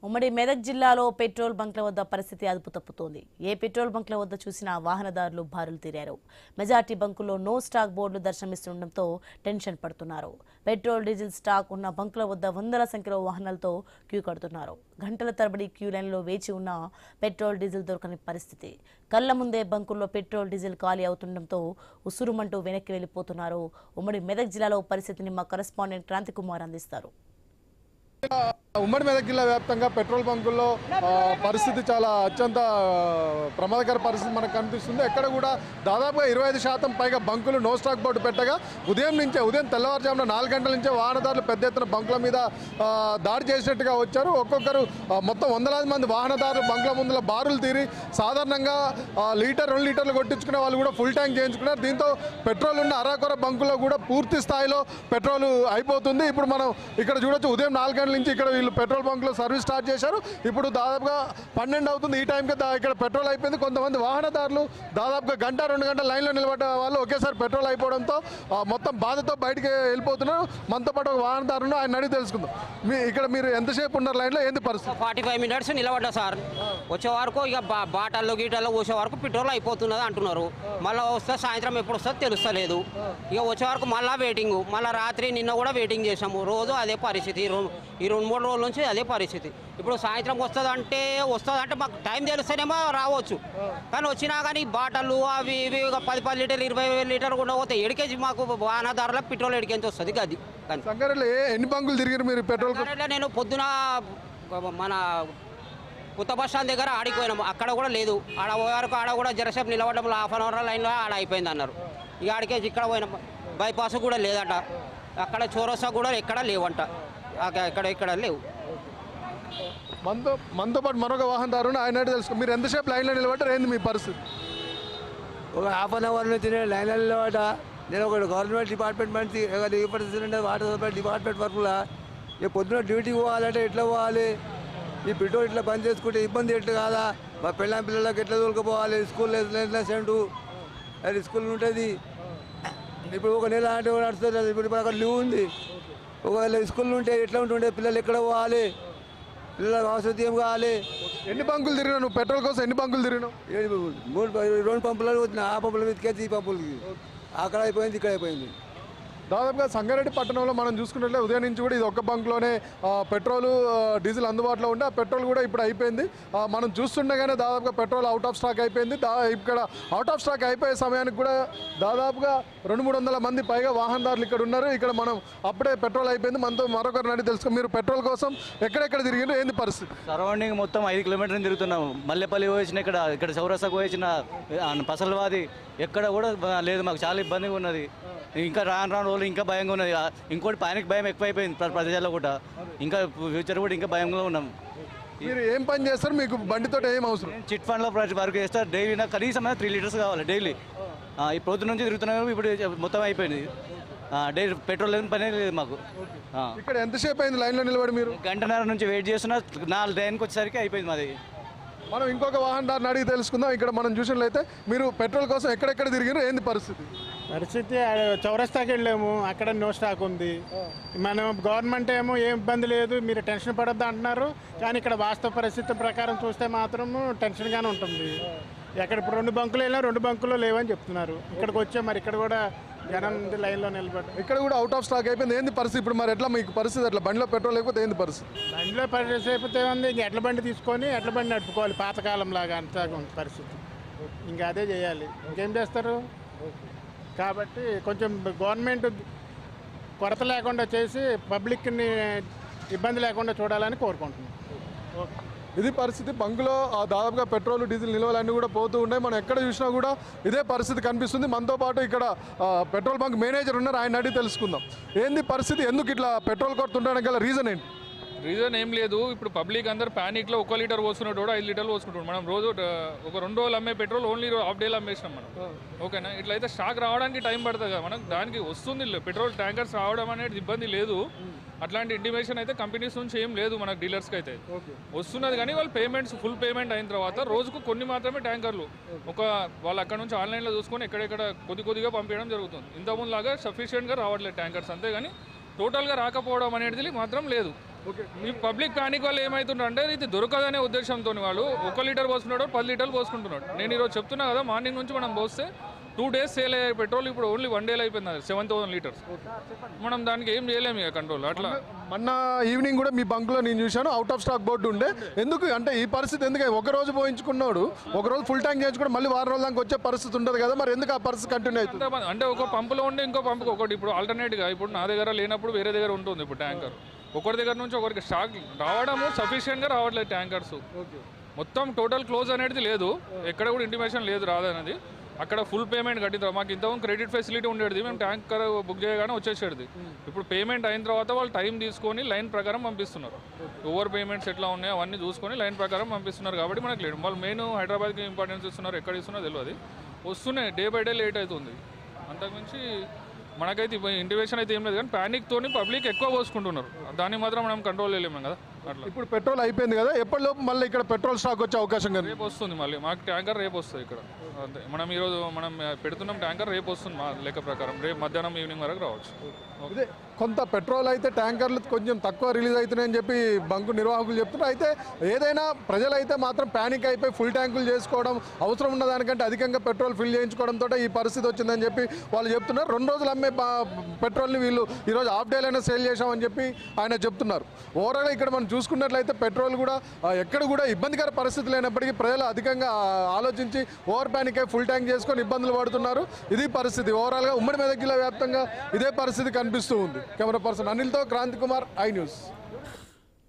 ఉమ్మడి మెదక్ జిల్లాలో పెట్రోల్ బంక్ల వద్ద పరిస్థితి అదుపు తప్పుతోంది. ఏ పెట్రోల్ బంక్ల వద్ద చూసినా వాహనదారులు బారులు తీరారు. మెజార్టీ బంకుల్లో నో స్టాక్ బోర్డులు దర్శనమిస్తుండటంతో టెన్షన్ పడుతున్నారు. పెట్రోల్ డీజిల్ స్టాక్ ఉన్న బంకుల వద్ద వందల సంఖ్యలో వాహనాలతో క్యూ కడుతున్నారు. గంటల తరబడి క్యూ లైన్లో వేచి ఉన్న పెట్రోల్ డీజిల్ దొరకని పరిస్థితి. కళ్ల ముందే బంకుల్లో పెట్రోల్ డీజిల్ ఖాళీ అవుతుండటంతో ఉసురుమంటూ వెనక్కి వెళ్లిపోతున్నారు. ఉమ్మడి మెదక్ జిల్లాలో పరిస్థితిని మా కరెస్పాండెంట్ క్రాంతికుమార్ అందిస్తారు. ఉమ్మడి మెదక్ జిల్లా వ్యాప్తంగా పెట్రోల్ బంకుల్లో పరిస్థితి చాలా అత్యంత ప్రమాదకర పరిస్థితి మనకు కనిపిస్తుంది. ఎక్కడ కూడా దాదాపుగా 25% పైగా బంకులు నో స్టాక్ బోర్డు పెట్టగా ఉదయం తెల్లవారుజామున 4 గంటల నుంచే వాహనదారులు పెద్ద ఎత్తున బంకుల మీద దాడి చేసినట్టుగా వచ్చారు. ఒక్కొక్కరు మొత్తం వందలాది మంది వాహనదారులు బంకుల ముందుల బారులు తీరి సాధారణంగా లీటర్ 2 లీటర్లు కొట్టించుకునే వాళ్ళు కూడా ఫుల్ ట్యాంక్ చేయించుకున్నారు. దీంతో పెట్రోల్ ఉన్న అరాకొర బంకుల్లో కూడా పూర్తి స్థాయిలో పెట్రోల్ అయిపోతుంది. ఇప్పుడు మనం ఇక్కడ చూడొచ్చు, ఉదయం 4 గంటల నుంచి ఇక్కడ వీళ్ళు పెట్రోల్ బంకులో సర్వీస్ స్టార్ట్ చేశారు. ఇప్పుడు దాదాపుగా 12 అవుతుంది. ఈ టైంకి ఇక్కడ పెట్రోల్ అయిపోయింది. కొంతమంది వాహనదారులు దాదాపుగా 1-2 గంటల లైన్లో నిలబడ్డ వాళ్ళు ఒకేసారి పెట్రోల్ అయిపోవడంతో మొత్తం బాధతో బయటికి వెళ్ళిపోతున్నారు. మనతో పాటు ఒక వాహనదారును ఆయన అడిగి తెలుసుకుందాం. ఇక్కడ మీరు ఎంతసేపు ఉన్నారు లైన్లో, ఏంది పరిస్థితి? 45 మినిట్స్ నిలబడ్డా సార్. వచ్చే వరకు ఇక బాటల్లో గీటల్లో వచ్చే వరకు పెట్రోల్ అయిపోతున్నది అంటున్నారు. మళ్ళీ వస్తే సాయంత్రం ఎప్పుడు వస్తుందో తెలుస్తలేదు. ఇక వచ్చే వరకు మళ్ళీ వెయిటింగ్, మళ్ళీ రాత్రి నిన్న కూడా వెయిటింగ్ చేసాము. రోజు అదే పరిస్థితి. ఈ 2-3 రోజుల నుంచి అదే పరిస్థితి. ఇప్పుడు సాయంత్రం వస్తుందంటే మాకు టైం తెలుస్తేనేమో రావచ్చు, కానీ వచ్చినా కానీ బాటలు అవి ఇవి 10 లీటర్లు 20 లీటర్లు కూడా పోతాయి. ఎడికేజీ మాకు వాహనదారులకు పెట్రోల్ ఎడికేంచి వస్తుంది. అది కానీ సంగారెడ్డిలో ఎన్ని బంకులు తిరిగారు మీరు పెట్రోల్? నేను పొద్దున మన కొత్త బస్ స్టాండ్ దగ్గర ఆడిపోయినాము. అక్కడ కూడా లేదు. ఆడ వరకు ఆడ కూడా జరసేపు నిలబడడం, హాఫ్ అన్ అవర్ లైన్లో ఆడ అయిపోయింది అన్నారు. ఇక ఆడికేసి ఇక్కడ పోయినాం. బైపాస్ కూడా లేదంట, అక్కడ చౌరస్తా కూడా ఎక్కడ లేవంట, ఇక్కడ లేవు. మనతో పాటు మరొక వాహనదారుని ఆయన తెలుసుకో, మీరు ఎంతసేపు లైన్లో నిలబడ్డారు, ఏంది మీ పరిస్థితి? ఒక హాఫ్ అన్ అవర్ నుంచి నేను లైన్లో నిలబడ్డా. నేను ఒక గవర్నమెంట్ డిపార్ట్మెంట్ మనిషి, ఈ పరిస్థితి వాటర్ సప్లై డిపార్ట్మెంట్ వర్క్లో పొద్దున డ్యూటీకి పోవాలంటే ఎట్లా పోవాలి? ఈ పెట్రోల్ ఇట్లా బంద్ చేసుకుంటే ఇబ్బంది ఎట్లా కాదా? మా పిల్లలకి ఎట్లా తోలుకుపోవాలి? స్కూల్ సెంటు అది స్కూల్ ఉంటుంది. ఇప్పుడు ఒక నెల అంటే నడుస్తుంది. ఇప్పుడు అక్కడ లీవ్ ఉంది. ఒకవేళ స్కూల్ ఉంటే ఎట్లా ఉంటుండే? పిల్లలు ఎక్కడ పోవాలి? పిల్లలకు అవసరం ఏం కావాలి? ఎన్ని బంకులు తిరిగినావు నువ్వు పెట్రోల్ కోసం? ఎన్ని బంకులు తిరిగినావు? 2 పంపులు వచ్చిన. ఆ పంపుల మీదకి ఈ పంపులకి అక్కడ అయిపోయింది, ఇక్కడ అయిపోయింది. దాదాపుగా సంగారెడ్డి పట్టణంలో మనం చూసుకున్నట్లే ఉదయం నుంచి కూడా ఇది ఒక్క బంక్లోనే పెట్రోల్ డీజిల్ అందుబాటులో ఉండే. ఆ పెట్రోల్ కూడా ఇప్పుడు అయిపోయింది. మనం చూస్తుండగానే దాదాపుగా పెట్రోల్ అవుట్ ఆఫ్ స్టాక్ అయిపోయింది. ఇక్కడ అవుట్ ఆఫ్ స్టాక్ అయిపోయే సమయానికి కూడా దాదాపుగా 200-300 మంది పైగా వాహనదారులు ఇక్కడ ఉన్నారు. ఇక్కడ మనం అప్పుడే పెట్రోల్ అయిపోయింది. మనతో మరొకరిని అడిగి తెలుసుకో, మీరు పెట్రోల్ కోసం ఎక్కడెక్కడ తిరిగినారు, ఏంది పరిస్థితి? సరౌండింగ్ మొత్తం 5 కిలోమీటర్లు తిరుగుతున్నాము. మల్లెపల్లి పోయించిన, ఇక్కడ చౌరస్తాకు పోయించిన, పసలవాది ఎక్కడ కూడా లేదు. మాకు చాలా ఇబ్బందిగా ఉన్నది. ఇంకా రాను రోజులు ఇంకా భయంగా ఉన్నది. ఇంకోటి పైనకి భయం ఎక్కువైపోయింది ప్రజల్లో కూడా. ఇంకా ఫ్యూచర్ కూడా ఇంకా భయంగా ఉన్నాం. మీరు ఏం పని చేస్తారు? మీకు బండితో ఏం అవసరం? చిట్ ఫండ్లో వర్క్ చేస్తారు. డైలీ నాకు కనీసం 3 లీటర్స్ కావాలి డైలీ. ఈ పొద్దు నుంచి తిరుగుతున్నాము. ఇప్పుడు మొత్తం అయిపోయింది. డైలీ పెట్రోల్ లేని పనే లేదు మాకు. ఇక్కడ ఎంతసేపు అయింది లైన్లో నిలబడి? మీరు 1.5 గంట నుంచి వెయిట్ చేస్తున్నా. 4 ట్రైన్కి వచ్చేసరికి అయిపోయింది మాది. మనం ఇంకొక వాహనదారుని అడిగి తెలుసుకుందాం. ఇక్కడ మనం చూసినట్లయితే మీరు పెట్రోల్ కోసం ఎక్కడెక్కడ తిరిగారు, ఏంది పరిస్థితి? చౌరస్తాకి వెళ్ళాము, అక్కడ నో స్టాక్ ఉంది. మనం గవర్నమెంట్ ఏమో ఏం ఇబ్బంది లేదు, మీరు టెన్షన్ పడొద్దు అంటున్నారు. కానీ ఇక్కడ వాస్తవ పరిస్థితి ప్రకారం చూస్తే మాత్రము టెన్షన్గానే ఉంటుంది. ఎక్కడ ఇప్పుడు 2 బంకులు వెళ్ళినా 2 బంకుల్లో లేవని చెప్తున్నారు. ఇక్కడికి వచ్చే మరి ఇక్కడ కూడా జనం లైన్లో నిలబడి ఇక్కడ కూడా అవుట్ ఆఫ్ స్టాక్ అయిపోయింది. ఏంది పరిస్థితి ఇప్పుడు? మరి ఎట్లా మీకు పరిస్థితి? ఎట్లా బండిలో పెట్రోల్ లేకపోతే ఏంది పరిస్థితి? బండిలో పరిస్థితి అయిపోతే ఉంది. ఇంక ఎడ్ల బండి తీసుకొని ఎడ్ల బండి నడుపుకోవాలి, పాతకాలం లాగా అంతా ఉంది పరిస్థితి. ఇంకా అదే చేయాలి, ఇంకేం చేస్తారు? కాబట్టి కొంచెం గవర్నమెంట్ కొరత లేకుండా చేసి పబ్లిక్ని ఇబ్బంది లేకుండా చూడాలని కోరుకుంటున్నాం. ఇది పరిస్థితి. బంకులో దాదాపుగా పెట్రోల్ డీజిల్ నిల్వలన్నీ కూడా పోతూ ఉన్నాయి. మనం ఎక్కడ చూసినా కూడా ఇదే పరిస్థితి కనిపిస్తుంది. మనతో పాటు ఇక్కడ పెట్రోల్ బంక్ మేనేజర్ ఉన్నారు, ఆయన అడిగి తెలుసుకుందాం. ఏంది పరిస్థితి? ఎందుకు ఇట్లా పెట్రోల్ కొరత ఉండడానికి గల రీజన్ ఏంటి? రీజన్ ఏం లేదు. ఇప్పుడు పబ్లిక్ అందరు ప్యానిక్లో 1 లీటర్ పోసుకున్నాడు, 5 లీటర్లు పోసుకుంటాడు. మనం రోజు ఒక 2 రోజులు అమ్మే పెట్రోల్ ఓన్లీ హాఫ్ డేలో అమ్మేసినాం మనం. ఓకేనా? ఇట్లయితే స్టాక్ రావడానికి టైం పడుతుంది కదా. మనకు దానికి వస్తుంది పెట్రోల్ ట్యాంకర్స్ రావడం అనేది ఇబ్బంది లేదు. అట్లాంటి ఇంటిమేషన్ అయితే కంపెనీస్ నుంచి ఏం లేదు మనకు డీలర్స్కి అయితే. వస్తున్నది కానీ వాళ్ళు పేమెంట్స్ ఫుల్ పేమెంట్ అయిన తర్వాత రోజుకు కొన్ని మాత్రమే ట్యాంకర్లు వాళ్ళు అక్కడ నుంచి ఆన్లైన్లో చూసుకొని ఎక్కడెక్కడ కొద్దిగా పంపించడం జరుగుతుంది. ఇంతకుముందు లాగా సఫిషియెంట్గా రావట్లేదు ట్యాంకర్స్, అంతేగాని టోటల్గా రాకపోవడం అనేది మాత్రం లేదు. ఈ పబ్లిక్ ప్యానిక్ వల్ల ఏమవుతుందంటే అంటే ఇది దొరకదనే ఉద్దేశంతో వాళ్ళు 1 లీటర్ పోసుకున్నాడు 10 లీటర్లు పోసుకుంటున్నాడు. నేను ఈరోజు చెప్తున్నా కదా, మార్నింగ్ నుంచి మనం పోస్తే 2 days సేల్ అయ్యే పెట్రోల్ ఇప్పుడు ఓన్లీ 1 day అయిపోయింది, 7,000 లీటర్స్. మనం దానికి ఏం చేయలేము ఇక కంట్రోల్. అట్లా మొన్న ఈవినింగ్ కూడా మీ బంక్లో నేను చూశాను, అవుట్ ఆఫ్ స్టాక్ బోర్డు ఉండే. ఎందుకు అంటే ఈ పరిస్థితి ఎందుకు? ఒక రోజు పోయించుకున్నాడు, ఒక రోజు ఫుల్ ట్యాంక్ చేయించుకుని మళ్ళీ వారం రోజుల దాకా వచ్చే పరిస్థితి ఉంటుంది కదా, మరి ఎందుకు ఆ పరిస్థితి కంటిన్యూ అవుతుంది? అంటే ఒక పంపులో ఉండి ఇంకో పంపుకి ఒకటి. ఇప్పుడు ఆల్టర్నేట్గా ఇప్పుడు నా దగ్గర లేనప్పుడు వేరే దగ్గర ఉంటుంది. ఇప్పుడు ట్యాంకర్ ఒకరి దగ్గర నుంచి ఒకరికి స్టాక్ రావడము సఫిషియెంట్గా రావట్లేదు. ట్యాంకర్స్ మొత్తం టోటల్ క్లోజ్ అనేది లేదు, ఎక్కడ కూడా ఇంటిమేషన్ లేదు రాదనేది. అక్కడ ఫుల్ పేమెంట్ కట్టిన మాకు ఇంతకుముందు క్రెడిట్ ఫెసిలిటీ ఉండేది, మేము ట్యాంకర్ బుక్ చేయగానే వచ్చేసేది. ఇప్పుడు పేమెంట్ అయిన తర్వాత వాళ్ళు టైం తీసుకొని లైన్ ప్రకారం పంపిస్తున్నారు. ఓవర్ పేమెంట్స్ ఎట్లా ఉన్నాయో అవన్నీ చూసుకొని లైన్ ప్రకారం పంపిస్తున్నారు. కాబట్టి మనకు లేదు. వాళ్ళు మెయిన్ హైదరాబాద్కి ఇంపార్టెన్స్ ఇస్తున్నారు, ఎక్కడ ఇస్తున్నారో తెలియదు. వస్తున్నాయి, డే బై డే లేట్ అవుతుంది. అంతకుమించి మనకైతే ఇంటిమేషన్ అయితే ఏం లేదు, కానీ ప్యానిక్తో పబ్లిక్ ఎక్కువ పోసుకుంటున్నారు. దాన్ని మాత్రం మనం కంట్రోల్ చేయలేము కదా. అట్లా ఇప్పుడు పెట్రోల్ అయిపోయింది కదా, ఎప్పటిలోపు మళ్ళీ ఇక్కడ పెట్రోల్ స్టాక్ వచ్చే అవకాశం కదా? రేపు వస్తుంది మళ్ళీ మాకు ట్యాంకర్, రేపు వస్తుంది ఇక్కడ. అంతే, మనం ఈరోజు మనం పెడుతున్నాం ట్యాంకర్, రేపు వస్తుంది మా లెక్క ప్రకారం. రేపు మధ్యాహ్నం ఈవినింగ్ వరకు రావచ్చు. ఇదే కొంత పెట్రోల్ అయితే ట్యాంకర్లు కొంచెం తక్కువ రిలీజ్ అవుతున్నాయని చెప్పి బంకు నిర్వాహకులు చెప్తున్నారు. అయితే ఏదైనా ప్రజలైతే మాత్రం ప్యానిక్ అయిపోయి ఫుల్ ట్యాంకులు చేసుకోవడం, అవసరం ఉన్న దానికంటే అధికంగా పెట్రోల్ ఫిల్ చేయించుకోవడంతో ఈ పరిస్థితి వచ్చిందని చెప్పి వాళ్ళు చెప్తున్నారు. 2 రోజులు అమ్మే పెట్రోల్ని వీళ్ళు ఈరోజు హాఫ్ డేలైనా సేల్ చేశామని చెప్పి ఆయన చెప్తున్నారు. ఓవరాల్గా ఇక్కడ మనం చూసుకున్నట్లయితే పెట్రోల్ కూడా ఎక్కడ కూడా ఇబ్బందికర పరిస్థితి లేనప్పటికీ ప్రజలు అధికంగా ఆలోచించి ఓవర్ ప్యానిక్ అయి ఫుల్ ట్యాంక్ చేసుకొని ఇబ్బందులు పడుతున్నారు. ఇది పరిస్థితి. ఓవరాల్గా ఉమ్మడి మెదక్ జిల్లా వ్యాప్తంగా ఇదే పరిస్థితి కనిపిస్తూ ఉంది. కెమెరా పర్సన్ అనిల్తో క్రాంతి కుమార్, ఐ న్యూస్.